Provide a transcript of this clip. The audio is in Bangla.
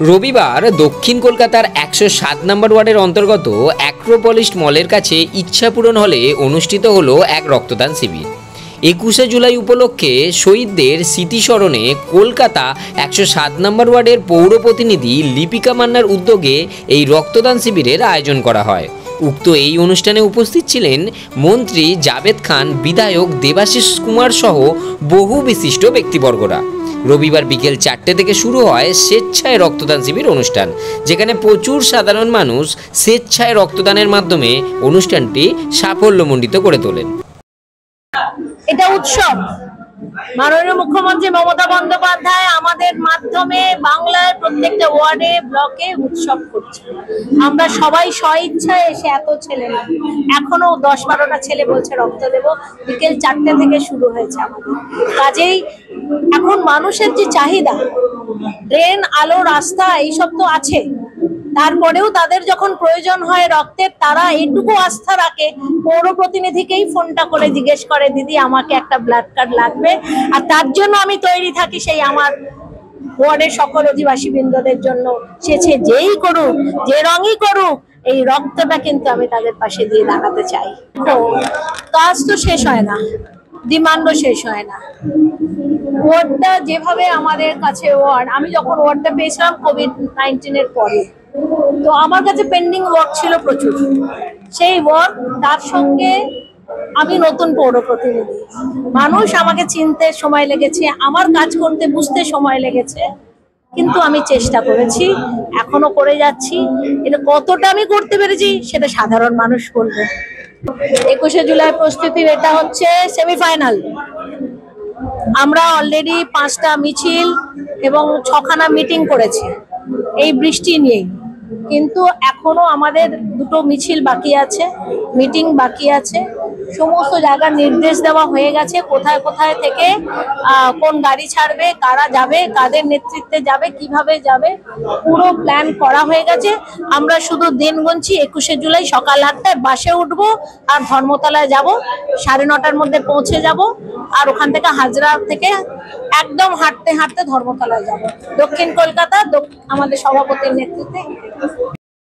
রবিবার দক্ষিণ কলকাতার ১০৭ নম্বর ওয়ার্ডের অন্তর্গত অ্যাক্রোপলিস মলের কাছে ইচ্ছাপূরণ হলে অনুষ্ঠিত হলো এক রক্তদান শিবির। ২১শে জুলাই উপলক্ষে শহীদদের স্মৃতিস্মরণে কলকাতা ১০৭ নম্বর ওয়ার্ডের পৌর প্রতিনিধি লিপিকা মান্নার উদ্যোগে এই রক্তদান শিবিরের আয়োজন করা হয়। উক্ত এই অনুষ্ঠানে উপস্থিত ছিলেন মন্ত্রী জাভেদ খান, বিধায়ক দেবাশিস কুমার সহ বহু বিশিষ্ট ব্যক্তিবর্গরা। রবিবার বিকেল ৪টে থেকে শুরু হয় স্বেচ্ছায় রক্তদান শিবির অনুষ্ঠান, যেখানে প্রচুর সাধারণ মানুষ স্বেচ্ছায় রক্তদানের মাধ্যমে অনুষ্ঠানটি সাফল্যমণ্ডিত করে তোলেন। এটা উৎসব। মাননীয় মুখ্যমন্ত্রী মমতা বন্দ্যোপাধ্যায় আমাদের মাধ্যমে বাংলার প্রত্যেকটা ওয়ার্ডে ব্লকে উৎসব করছে। আমরা সবাই স্বইচ্ছায় এসে এত ছেলে, এখনো ১০-১২টা ছেলে বলছে রক্ত দেব। বিকেল ৪টে থেকে শুরু হয়েছে আমাদের। কাজেই এখন মানুষের যে চাহিদা, ট্রেন, আলো, রাস্তা এইসব তো আছে, তারপরেও তাদের যখন প্রয়োজন হয় রক্তের, তারা এইটুকু আস্থা রাখে, পৌর প্রতিনিধিকেই ফোনটা করে জিজ্ঞেস করে, দিদি আমাকে একটা ব্লাড কার্ড লাগবে। আর তার জন্য আমি তৈরি থাকি, সেই আমার ওয়ার্ডের সকল অধিবাসী বৃন্দদের জন্য। সে যেই করুক, যে রঙই করুক, এই রক্তটা কিন্তু আমি তাদের পাশে দিয়ে দাঁড়াতে চাই। তো কাজ তো শেষ হয় না, ডিমান্ডও শেষ হয় না। ওয়ার্ডটা যেভাবে আমাদের কাছে ওয়ার্ড, আমি যখন ওয়ার্ডটা পেয়েছিলাম কোভিড-19 পরে, তো আমার কাছে পেন্ডিং ওয়ার্ক ছিল প্রচুর। সেই ওয়ার্ক, তার সঙ্গে আমি নতুন পৌর প্রতিনিধি, মানুষ আমাকে চিনতে সময় লেগেছে, আমার কাজ করতে বুঝতে সময় লেগেছে, কিন্তু আমি চেষ্টা করেছি, এখনো করে যাচ্ছি। এটা কতটা আমি করতে পেরেছি সেটা সাধারণ মানুষ বলবে। ২১শে জুলাই প্রস্তুতির এটা হচ্ছে সেমিফাইনাল। আমরা অলরেডি ৫টা মিছিল এবং ৬খানা মিটিং করেছি এই বৃষ্টি নিয়েই, কিন্তু এখনো আমাদের ২টো মিছিল বাকি আছে, মিটিং বাকি আছে। সমস্ত জায়গার নির্দেশ দেওয়া হয়ে গেছে, কোথায় কোথায় থেকে কোন গাড়ি ছাড়বে, কারা যাবে, কাদের নেতৃত্বে যাবে, কিভাবে যাবে, পুরো প্ল্যান করা হয়ে গেছে। আমরা শুধু দিন গুনছি। ২১শে জুলাই সকাল ৮টায় বাসে উঠবো আর ধর্মতলায় যাব, ৯:৩০ মধ্যে পৌঁছে যাব। আর ওখান থেকে হাজরা থেকে একদম হাঁটতে হাঁটতে ধর্মতলায় যাব। দক্ষিণ কলকাতা আমাদের সভাপতির নেতৃত্বে।